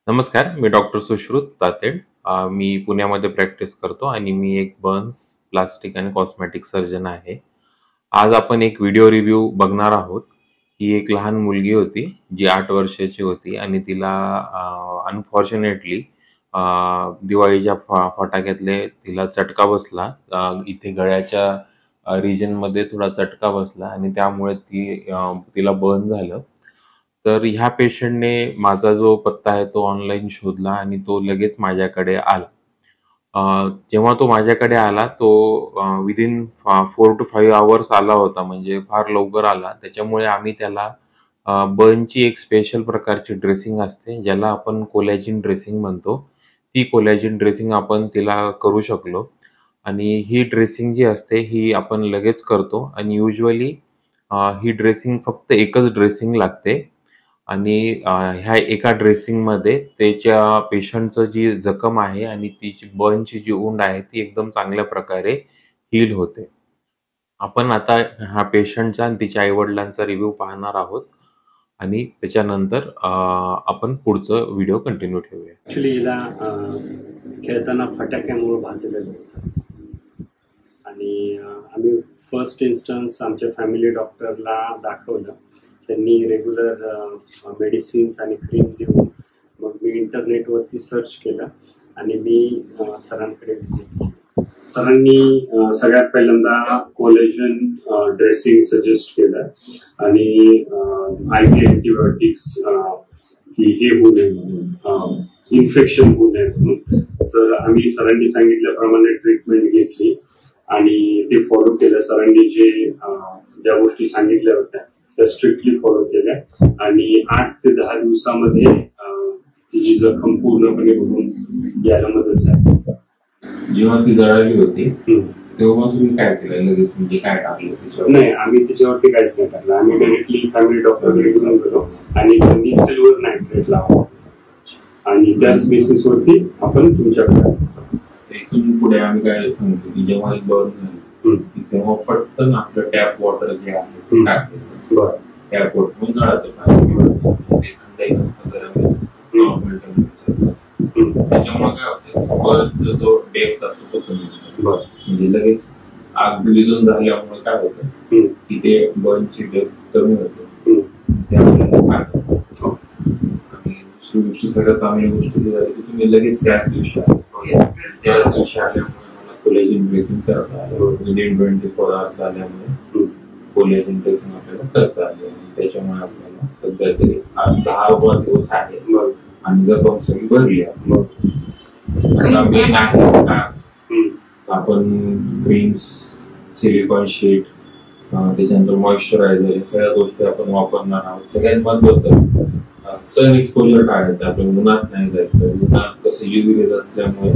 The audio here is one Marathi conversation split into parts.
नमस्कार, मी डॉक्टर सुश्रुत तातेड. मी पुण्यामध्ये प्रॅक्टिस करतो आणि मी एक बर्न्स, प्लास्टिक आणि कॉस्मेटिक सर्जन आहे. आज आपण एक व्हिडिओ रिव्ह्यू बघणार आहोत. ही एक लहान मुलगी होती, जी 8 वर्षाची होती आणि तिला अनफॉर्च्युनेटली दिवाळीच्या फटाक्यातले तिला चटका बसला. इथे गळ्याच्या रिजनमध्ये थोडा चटका बसला आणि त्यामुळे तिला बर्न झालं. तर ह्या पेशंटने माझा जो पत्ता आहे तो ऑनलाईन शोधला आणि तो लगेच माझ्याकडे आला. जेव्हा तो माझ्याकडे आला तो विदिन 4 to 5 अवर्स आला होता, म्हणजे फार लवकर आला. त्याच्यामुळे आम्ही त्याला बर्नची एक स्पेशल प्रकारची ड्रेसिंग असते, ज्याला आपण कोलॅजिन ड्रेसिंग म्हणतो. ती कोलॅजिन ड्रेसिंग आपण तिला करू शकलो आणि ही ड्रेसिंग जी असते ही आपण लगेच करतो आणि युजुअली ही ड्रेसिंग फक्त एकच ड्रेसिंग लागते आणि ह्या एका ड्रेसिंगमध्ये त्याच्या पेशंटचं जी जखम आहे आणि तिची बर्नची जी वुंड आहे ती एकदम चांगल्या प्रकारे हील होते. आपण आता ह्या पेशंटचा आणि तिच्या आई-वडिलांचा रिव्ह्यू पाहणार आहोत आणि त्याच्यानंतर आपण पुढचं व्हिडिओ कंटिन्यू ठेवूया. ऍक्च्युली हिला खेळताना फटाक्यामुळे भाजलेलं होतं आणि आम्ही फर्स्ट इन्स्टन्स आमच्या फॅमिली डॉक्टरला दाखवलं. त्यांनी रेग्युलर मेडिसिन्स आणि क्रीम देऊन मग मी इंटरनेटवरती सर्च केलं आणि मी सरांकडे व्हिजिट केली. सरांनी सगळ्यात पहिल्यांदा कोलेजन ड्रेसिंग सजेस्ट केलं आणि IV अँटीबायोटिक्स की हे होऊ नये, इन्फेक्शन होऊ नये म्हणून. तर आम्ही सरांनी सांगितल्याप्रमाणे ट्रीटमेंट घेतली आणि ते फॉलो केलं. सरांनी ज्या गोष्टी सांगितल्या होत्या त्या स्ट्रिक्टली फॉलो केल्या आणि 8 ते 10 दिवसामध्ये तिची जखम पूर्णपणे भरून यायला मदत झाली. जेव्हा ती जळाली होती तेव्हा तुम्ही काय केलं? लगेच म्हणजे काय टाकलं? नाही, आम्ही तिच्यावरती काहीच नाही टाकलं. आम्ही डायरेक्टली फॅमिली डॉक्टरकडे घेऊन गेलो आणि त्यांनी सिल्वर नायट्रेट लावलं आणि त्याच बेसिसवरती आपण तुमच्याकडे इथून पुढे आम्ही काय सांगतो की जेव्हा एक बर्न झाली तेव्हा पटकन आपलं टॅप वॉटर जे आहे ते टाकायचं. बरं, टॅप वॉटर नळाचं पाणी ते थंड गरम नॉर्मल टेम्परेचर. त्याच्यामुळे काय होतं, बर्नचा जो डेप्थ असतो तो कमी होतो. म्हणजे लगेच आग विझून झाल्यामुळे काय होतं की ते बर्नची डेप्थ कमी होते. त्यामुळे आणि दुसरी गोष्ट, सगळ्यात चांगली गोष्ट ही झाली की तुम्ही लगेच त्याच दिवशी आल्यामुळे मला कोलॅजिन ड्रेसिंग करता आलं. विदिन 24 hours आल्यामुळे कोलॅजिन ड्रेसिंग आपल्याला करता आले आणि त्याच्यामुळे आपल्याला सध्या तरी आज 10वा दिवस आहे आणि जखम सगळी भरली आहे. मेन आहे आपण क्रीम्स, सिलिकॉन शीट, त्याच्यानंतर मॉइश्चरायझर या सगळ्या गोष्टी आपण वापरणार आहोत. सगळ्यात महत्वाचं सन एक्सपोजर टाळायचं. आपण उन्हात नाही जायचं. उन्हात कसं UV रेज असल्यामुळे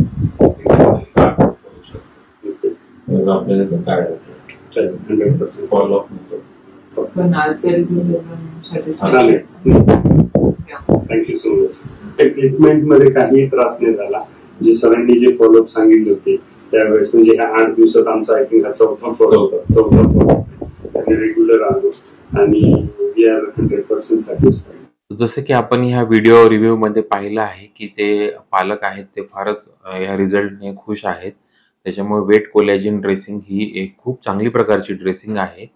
आपल्याला ते टाळायचं. 100% फॉलो अप होतो. Thank you so much. ट्रीटमेंट मध्ये काही त्रास नाही झाला. जे सरांनी जे फॉलोअप सांगितले होते त्यावेळेस, म्हणजे ह्या 8 दिवसात आमचा आय थिंक हा चौथा फॉलोअप रेग्युलर आलो आणि वी आर 100% सॅटिस्फाईड. जसं की आपण ह्या व्हिडिओ रिव्ह्यू मध्ये पाहिलं आहे की ते पालक आहेत ते फारच या रिझल्टने खुश आहेत. त्याच्यामुळे वेट कोलॅजिन ड्रेसिंग ही एक खूप चांगली प्रकारची ड्रेसिंग आहे.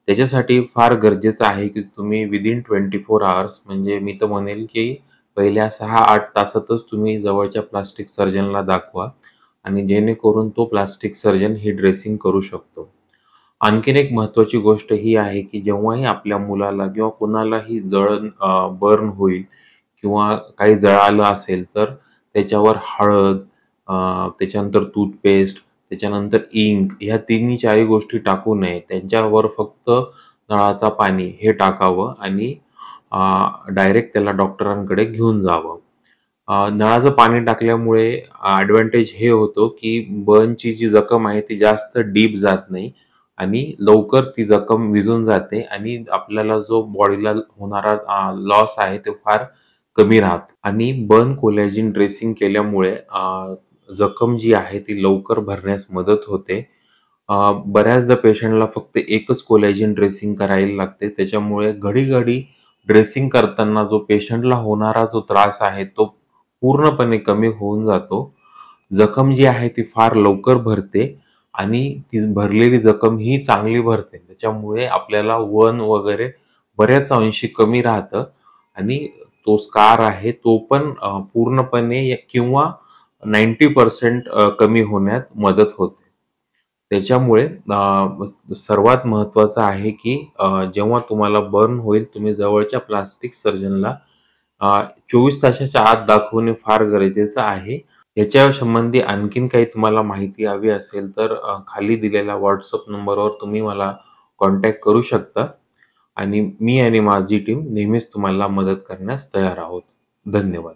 त्याच्यासाठी फार गरजेचं आहे की तुम्ही विदिन 24 hours, म्हणजे मी तर म्हणेल की पहिल्या 6-8 तासातच तुम्ही जवळच्या प्लास्टिक सर्जनला दाखवा आणि जेणेकरून तो प्लास्टिक सर्जन ही ड्रेसिंग करू शकतो. आणखीन एक महत्वाची गोष्ट ही आहे की जेव्हाही आपल्या मुलाला किंवा कुणालाही बर्न होईल किंवा काही जळालं असेल तर त्याच्यावर हळद, त्याच्यानंतर टूथपेस्ट, त्याच्यानंतर इंक, ह्या 3-4 गोष्टी टाकू नये. त्यांच्यावर फक्त नळाचा पाणी हे टाकावं आणि डायरेक्ट त्याला डॉक्टरांकडे घेऊन जावं. नळाचं पाणी टाकल्यामुळे ॲडव्हान्टेज हे होतो की बर्नची जी जखम आहे ती जास्त डीप जात नाही आणि लवकर ती जखम विझून जाते आणि आपल्याला जो बॉडीला होणारा लॉस आहे ते फार कमी राहतो. आणि बर्न कोलॅजिन ड्रेसिंग केल्यामुळे जखम जी आहे ती लवकर भरण्यास मदत होते. बऱ्याचदा पेशंटला फक्त एकच कोलॅजिन ड्रेसिंग करायला लागते. त्याच्यामुळे घडी ड्रेसिंग करताना जो पेशंटला होणारा जो त्रास आहे तो पूर्णपणे कमी होऊन जातो. जखम जी आहे ती फार लवकर भरते आणि ती भरलेली जखम ही चांगली भरते. त्याच्यामुळे आपल्याला वण वगैरे बऱ्याच अंशी कमी राहतं आणि तो स्कार आहे तो पण पूर्णपणे किंवा 90% कमी होण्यात मदत होते. त्याच्यामुळे सर्वात महत्त्वाचं आहे की जेव्हा तुम्हाला बर्न होईल तुम्ही जवळच्या प्लास्टिक सर्जनला 24 तासाच्या आत दाखवणे फार गरजेचं आहे. याच्या संबंधी आणखीन काही तुम्हाला माहिती हवी असेल तर खाली दिलेल्या WhatsApp नंबरवर तुम्ही मला कॉन्टॅक्ट करू शकता आणि मी आणि माझी टीम नेहमीच तुम्हाला मदत करण्यास तयार आहोत. धन्यवाद.